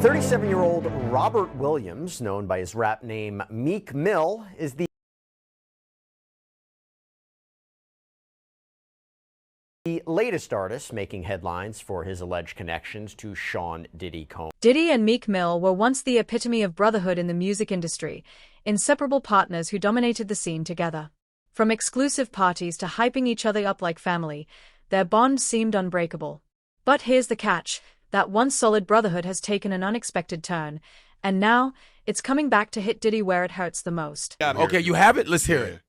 37-year-old Robert Williams, known by his rap name Meek Mill, is the latest artist making headlines for his alleged connections to Sean Diddy Combs. Diddy and Meek Mill were once the epitome of brotherhood in the music industry, inseparable partners who dominated the scene together. From exclusive parties to hyping each other up like family, their bond seemed unbreakable. But here's the catch: that once solid brotherhood has taken an unexpected turn, and now it's coming back to hit Diddy where it hurts the most. Okay, you have it? Let's hear it.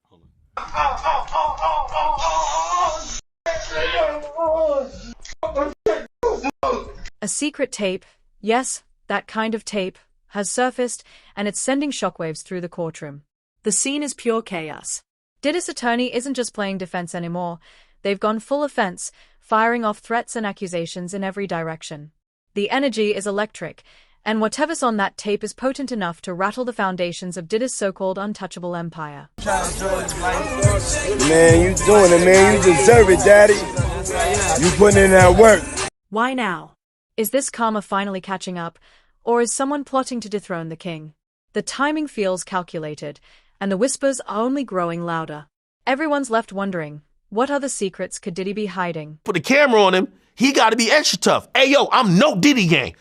A secret tape, yes, that kind of tape, has surfaced, and it's sending shockwaves through the courtroom. The scene is pure chaos. Diddy's attorney isn't just playing defense anymore. They've gone full offense, firing off threats and accusations in every direction. The energy is electric, and whatever's on that tape is potent enough to rattle the foundations of Diddy's so-called untouchable empire. Man, you doing it, man. You deserve it, Daddy. You putting in that work. Why now? Is this karma finally catching up, or is someone plotting to dethrone the king? The timing feels calculated, and the whispers are only growing louder. Everyone's left wondering, what other secrets could Diddy be hiding? Put the camera on him, he gotta be extra tough. Hey yo, I'm no Diddy gang.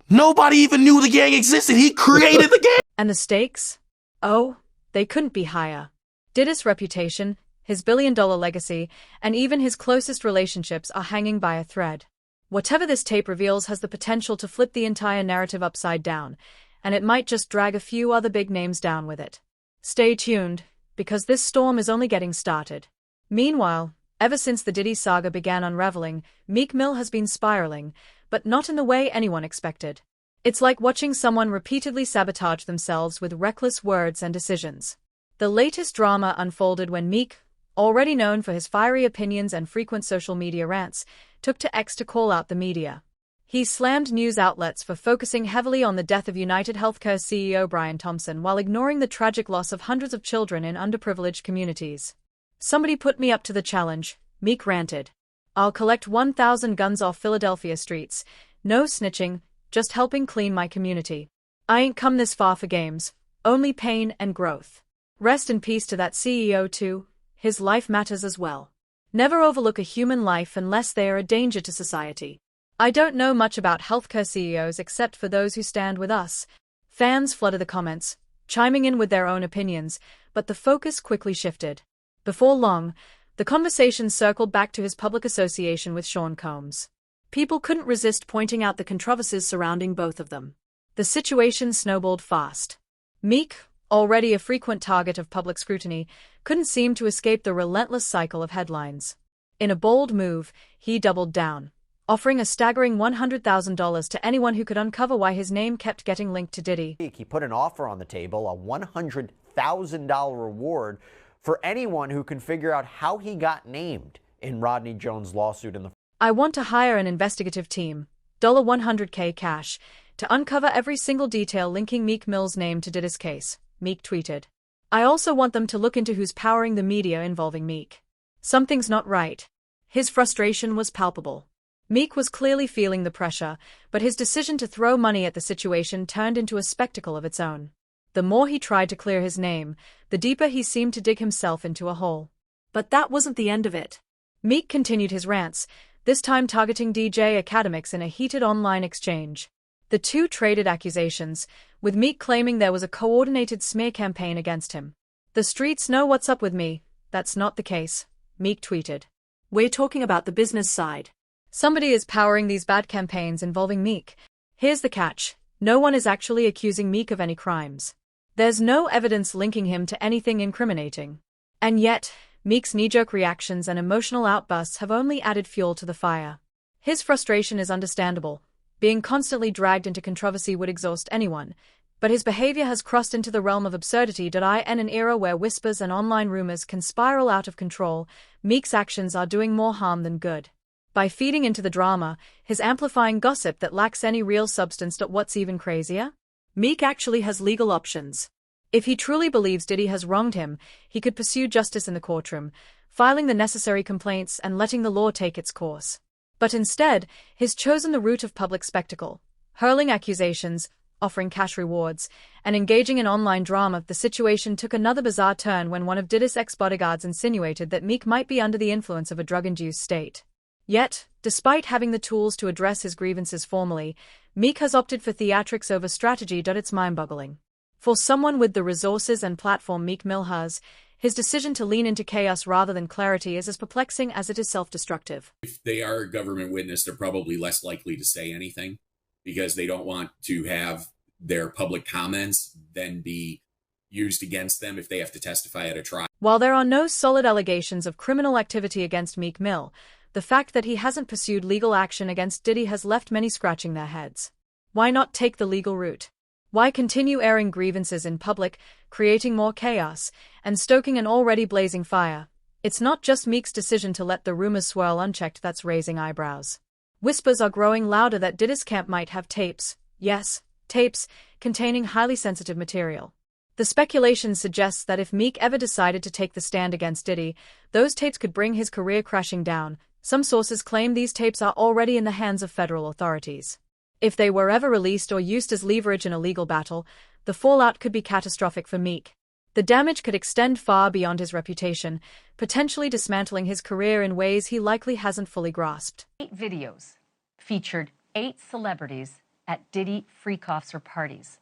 Nobody even knew the gang existed. He created the gang. And the stakes? Oh, they couldn't be higher. Diddy's reputation, his billion-dollar legacy, and even his closest relationships are hanging by a thread. Whatever this tape reveals has the potential to flip the entire narrative upside down, and it might just drag a few other big names down with it. Stay tuned, because this storm is only getting started. Meanwhile, ever since the Diddy saga began unraveling, Meek Mill has been spiraling, but not in the way anyone expected. It's like watching someone repeatedly sabotage themselves with reckless words and decisions. The latest drama unfolded when Meek, already known for his fiery opinions and frequent social media rants, took to X to call out the media. He slammed news outlets for focusing heavily on the death of United Healthcare CEO Brian Thompson while ignoring the tragic loss of hundreds of children in underprivileged communities. "Somebody put me up to the challenge," Meek ranted. "I'll collect 1,000 guns off Philadelphia streets. No snitching, just helping clean my community. I ain't come this far for games, only pain and growth." Rest in peace to that CEO too. His life matters as well. Never overlook a human life unless they are a danger to society. I don't know much about healthcare CEOs except for those who stand with us. Fans flooded the comments, chiming in with their own opinions, but the focus quickly shifted. Before long, the conversation circled back to his public association with Sean Combs. People couldn't resist pointing out the controversies surrounding both of them. The situation snowballed fast. Meek, already a frequent target of public scrutiny, couldn't seem to escape the relentless cycle of headlines. In a bold move, he doubled down, offering a staggering $100,000 to anyone who could uncover why his name kept getting linked to Diddy. He put an offer on the table, a $100,000 reward for anyone who can figure out how he got named in Rodney Jones' lawsuit in the "I want to hire an investigative team, $100K cash, to uncover every single detail linking Meek Mill's name to Diddy's case," Meek tweeted. "I also want them to look into who's powering the media involving Meek. Something's not right." His frustration was palpable. Meek was clearly feeling the pressure, but his decision to throw money at the situation turned into a spectacle of its own. The more he tried to clear his name, the deeper he seemed to dig himself into a hole. But that wasn't the end of it. Meek continued his rants, this time targeting DJ Academics in a heated online exchange. The two traded accusations, with Meek claiming there was a coordinated smear campaign against him. "The streets know what's up with me. That's not the case," Meek tweeted. "We're talking about the business side. Somebody is powering these bad campaigns involving Meek. Here's the catch: no one is actually accusing Meek of any crimes. There's no evidence linking him to anything incriminating. And yet, Meek's knee-jerk reactions and emotional outbursts have only added fuel to the fire. His frustration is understandable. Being constantly dragged into controversy would exhaust anyone, but his behavior has crossed into the realm of absurdity. In an era where whispers and online rumors can spiral out of control, Meek's actions are doing more harm than good. By feeding into the drama, he's amplifying gossip that lacks any real substance. What's even crazier? Meek actually has legal options. If he truly believes Diddy has wronged him, he could pursue justice in the courtroom, filing the necessary complaints and letting the law take its course. But instead, he's chosen the route of public spectacle, hurling accusations, offering cash rewards, and engaging in online drama. The situation took another bizarre turn when one of Diddy's ex-bodyguards insinuated that Meek might be under the influence of a drug-induced state. Yet, despite having the tools to address his grievances formally, Meek has opted for theatrics over strategy. It's mind-boggling. For someone with the resources and platform Meek Mill has, his decision to lean into chaos rather than clarity is as perplexing as it is self-destructive. If they are a government witness, they're probably less likely to say anything because they don't want to have their public comments then be used against them if they have to testify at a trial. While there are no solid allegations of criminal activity against Meek Mill, the fact that he hasn't pursued legal action against Diddy has left many scratching their heads. Why not take the legal route? Why continue airing grievances in public, creating more chaos, and stoking an already blazing fire? It's not just Meek's decision to let the rumors swirl unchecked that's raising eyebrows. Whispers are growing louder that Diddy's camp might have tapes, yes, tapes, containing highly sensitive material. The speculation suggests that if Meek ever decided to take the stand against Diddy, those tapes could bring his career crashing down. Some sources claim these tapes are already in the hands of federal authorities. If they were ever released or used as leverage in a legal battle, the fallout could be catastrophic for Meek. The damage could extend far beyond his reputation, potentially dismantling his career in ways he likely hasn't fully grasped. 8 videos featured 8 celebrities at Diddy freak-offs or parties,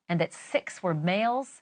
and that 6 were males,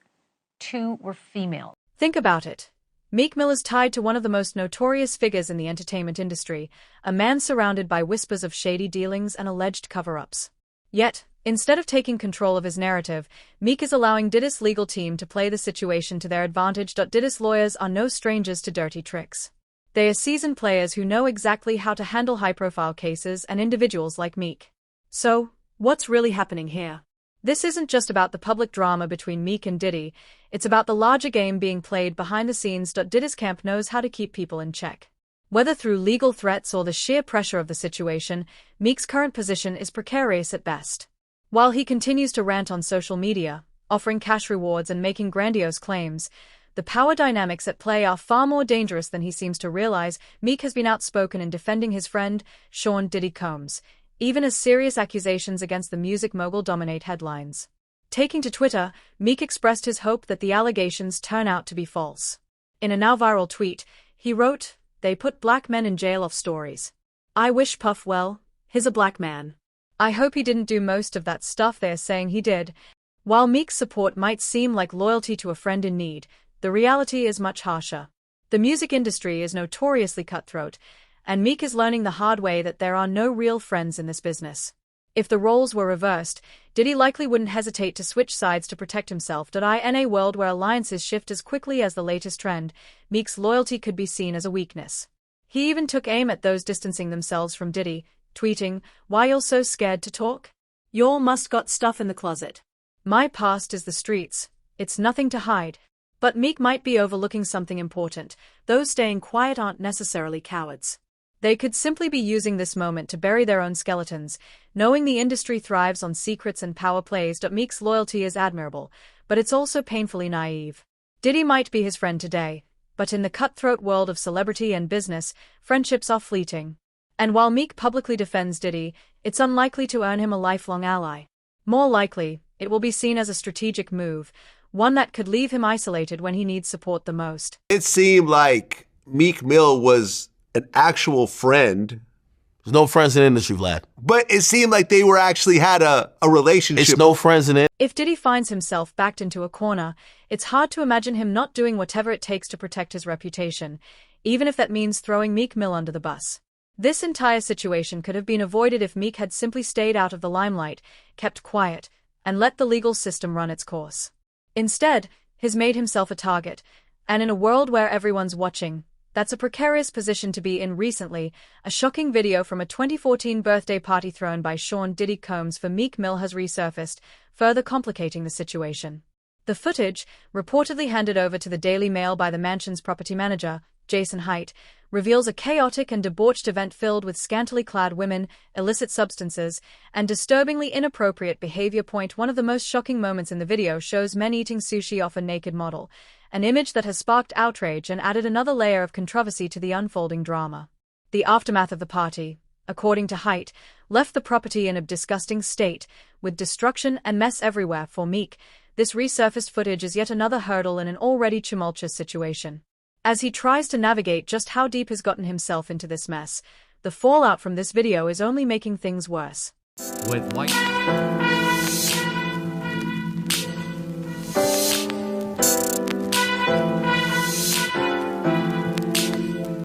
2 were females. Think about it. Meek Mill is tied to one of the most notorious figures in the entertainment industry, a man surrounded by whispers of shady dealings and alleged cover-ups. Yet, instead of taking control of his narrative, Meek is allowing Diddy's legal team to play the situation to their advantage. Diddy's lawyers are no strangers to dirty tricks. They are seasoned players who know exactly how to handle high-profile cases and individuals like Meek. So, what's really happening here? This isn't just about the public drama between Meek and Diddy, it's about the larger game being played behind the scenes. Diddy's camp knows how to keep people in check. Whether through legal threats or the sheer pressure of the situation, Meek's current position is precarious at best. While he continues to rant on social media, offering cash rewards and making grandiose claims, the power dynamics at play are far more dangerous than he seems to realize. Meek has been outspoken in defending his friend, Sean Diddy Combs, even as serious accusations against the music mogul dominate headlines. Taking to Twitter, Meek expressed his hope that the allegations turn out to be false. In a now viral tweet, he wrote, "They put black men in jail off stories. I wish Puff well, he's a black man. I hope he didn't do most of that stuff they're saying he did." While Meek's support might seem like loyalty to a friend in need, the reality is much harsher. The music industry is notoriously cutthroat, and Meek is learning the hard way that there are no real friends in this business. If the roles were reversed, Diddy likely wouldn't hesitate to switch sides to protect himself. In a world where alliances shift as quickly as the latest trend, Meek's loyalty could be seen as a weakness. He even took aim at those distancing themselves from Diddy, tweeting, "Why you're so scared to talk? Y'all must got stuff in the closet. My past is the streets, it's nothing to hide." But Meek might be overlooking something important. Those staying quiet aren't necessarily cowards. They could simply be using this moment to bury their own skeletons, knowing the industry thrives on secrets and power plays. Meek's loyalty is admirable, but it's also painfully naive. Diddy might be his friend today, but in the cutthroat world of celebrity and business, friendships are fleeting. And while Meek publicly defends Diddy, it's unlikely to earn him a lifelong ally. More likely, it will be seen as a strategic move, one that could leave him isolated when he needs support the most. It seemed like Meek Mill was an actual friend. There's no friends in the industry, Vlad. But it seemed like they were actually had a relationship. It's no friends in it. If Diddy finds himself backed into a corner, it's hard to imagine him not doing whatever it takes to protect his reputation, even if that means throwing Meek Mill under the bus. This entire situation could have been avoided if Meek had simply stayed out of the limelight, kept quiet, and let the legal system run its course. Instead, he's made himself a target, and in a world where everyone's watching, that's a precarious position to be in. Recently, a shocking video from a 2014 birthday party thrown by Sean Diddy Combs for Meek Mill has resurfaced, further complicating the situation. The footage, reportedly handed over to the Daily Mail by the mansion's property manager, Jason Haidt, reveals a chaotic and debauched event filled with scantily clad women, illicit substances, and disturbingly inappropriate behavior. One of the most shocking moments in the video shows men eating sushi off a naked model, an image that has sparked outrage and added another layer of controversy to the unfolding drama. The aftermath of the party, according to Haidt, left the property in a disgusting state, with destruction and mess everywhere for Meek. This resurfaced footage is yet another hurdle in an already tumultuous situation. As he tries to navigate just how deep he's gotten himself into this mess, the fallout from this video is only making things worse. With white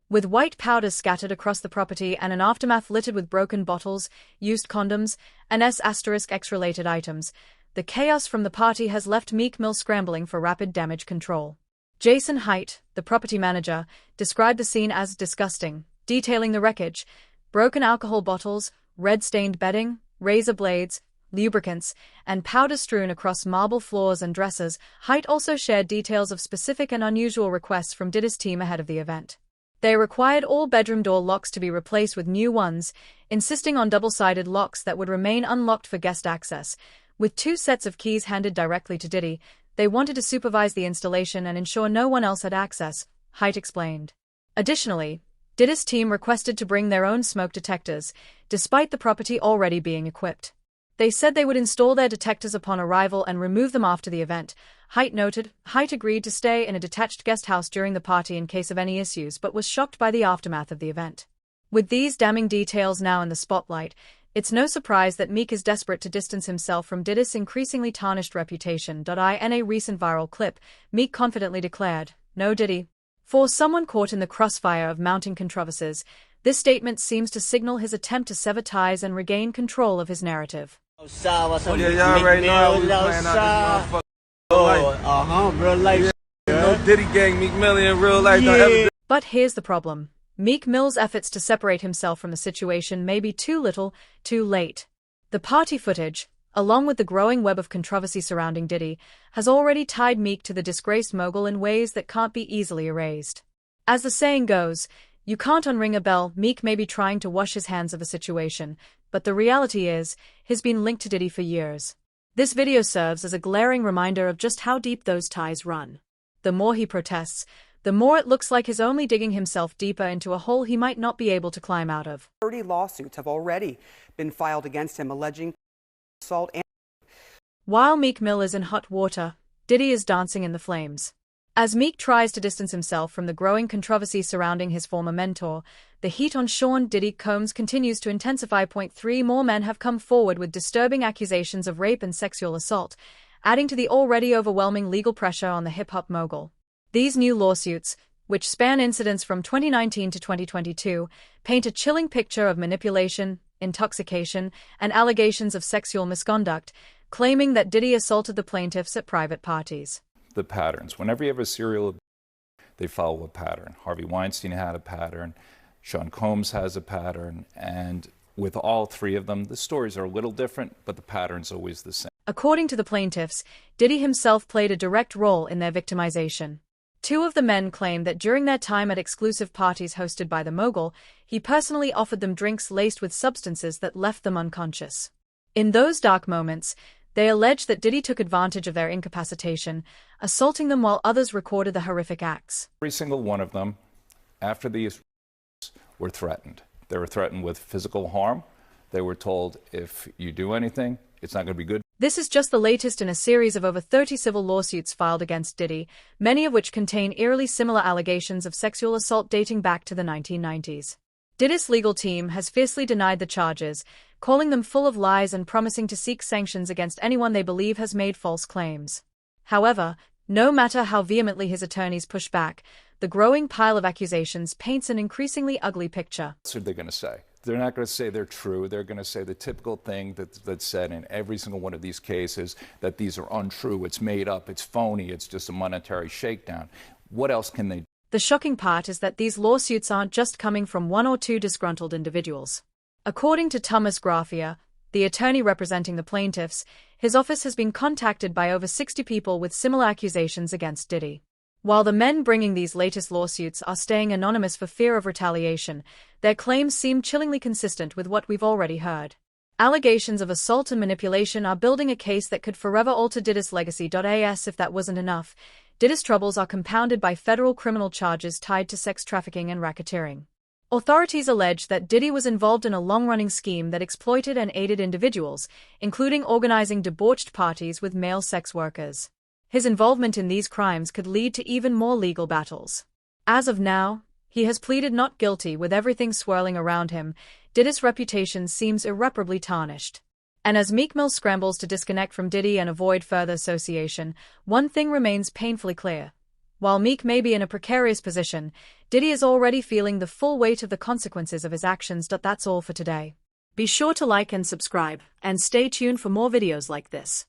With white powder scattered across the property and an aftermath littered with broken bottles, used condoms, and S*X-related items, the chaos from the party has left Meek Mill scrambling for rapid damage control. Jason Haidt, the property manager, described the scene as disgusting, detailing the wreckage: broken alcohol bottles, red-stained bedding, razor blades, lubricants, and powder strewn across marble floors and dressers. Haidt also shared details of specific and unusual requests from Diddy's team ahead of the event. They required all bedroom door locks to be replaced with new ones, insisting on double-sided locks that would remain unlocked for guest access. With 2 sets of keys handed directly to Diddy, they wanted to supervise the installation and ensure no one else had access, Haidt explained. Additionally, Diddy's team requested to bring their own smoke detectors, despite the property already being equipped. They said they would install their detectors upon arrival and remove them after the event, Haidt noted. Haidt agreed to stay in a detached guest house during the party in case of any issues but was shocked by the aftermath of the event. With these damning details now in the spotlight, it's no surprise that Meek is desperate to distance himself from Diddy's increasingly tarnished reputation. In a recent viral clip, Meek confidently declared, "No Diddy." For someone caught in the crossfire of mounting controversies, this statement seems to signal his attempt to sever ties and regain control of his narrative. Yeah, y'all already know how we playing out this motherfucker. Real life. No Diddy gang, Meek Mill in real life. Don't ever. But here's the problem. Meek Mill's efforts to separate himself from the situation may be too little, too late. The party footage, along with the growing web of controversy surrounding Diddy, has already tied Meek to the disgraced mogul in ways that can't be easily erased. As the saying goes, you can't unring a bell. Meek may be trying to wash his hands of a situation, but the reality is, he's been linked to Diddy for years. This video serves as a glaring reminder of just how deep those ties run. The more he protests, the more it looks like he's only digging himself deeper into a hole he might not be able to climb out of. 30 lawsuits have already been filed against him alleging assault and... While Meek Mill is in hot water, Diddy is dancing in the flames. As Meek tries to distance himself from the growing controversy surrounding his former mentor, the heat on Sean Diddy Combs continues to intensify. 3 more men have come forward with disturbing accusations of rape and sexual assault, adding to the already overwhelming legal pressure on the hip-hop mogul. These new lawsuits, which span incidents from 2019 to 2022, paint a chilling picture of manipulation, intoxication, and allegations of sexual misconduct, claiming that Diddy assaulted the plaintiffs at private parties. The patterns. Whenever you have a serial, they follow a pattern. Harvey Weinstein had a pattern, Sean Combs has a pattern, and with all 3 of them, the stories are a little different, but the pattern's always the same. According to the plaintiffs, Diddy himself played a direct role in their victimization. 2 of the men claimed that during their time at exclusive parties hosted by the mogul, he personally offered them drinks laced with substances that left them unconscious. In those dark moments, they alleged that Diddy took advantage of their incapacitation, assaulting them while others recorded the horrific acts. Every single one of them, after these, were threatened. They were threatened with physical harm. They were told, if you do anything, it's not going to be good. This is just the latest in a series of over 30 civil lawsuits filed against Diddy, many of which contain eerily similar allegations of sexual assault dating back to the 1990s. Diddy's legal team has fiercely denied the charges, calling them full of lies and promising to seek sanctions against anyone they believe has made false claims. However, no matter how vehemently his attorneys push back, the growing pile of accusations paints an increasingly ugly picture. What are they going to say? They're not going to say they're true. They're going to say the typical thing that's said in every single one of these cases, that these are untrue, it's made up, it's phony, it's just a monetary shakedown. What else can they do? The shocking part is that these lawsuits aren't just coming from 1 or 2 disgruntled individuals. According to Thomas Graffia, the attorney representing the plaintiffs, his office has been contacted by over 60 people with similar accusations against Diddy. While the men bringing these latest lawsuits are staying anonymous for fear of retaliation, their claims seem chillingly consistent with what we've already heard. Allegations of assault and manipulation are building a case that could forever alter Diddy's legacy. As if that wasn't enough, Diddy's troubles are compounded by federal criminal charges tied to sex trafficking and racketeering. Authorities allege that Diddy was involved in a long-running scheme that exploited and aided individuals, including organizing debauched parties with male sex workers. His involvement in these crimes could lead to even more legal battles. As of now, he has pleaded not guilty. With everything swirling around him, Diddy's reputation seems irreparably tarnished. And as Meek Mill scrambles to disconnect from Diddy and avoid further association, one thing remains painfully clear. While Meek may be in a precarious position, Diddy is already feeling the full weight of the consequences of his actions. That's all for today. Be sure to like and subscribe, and stay tuned for more videos like this.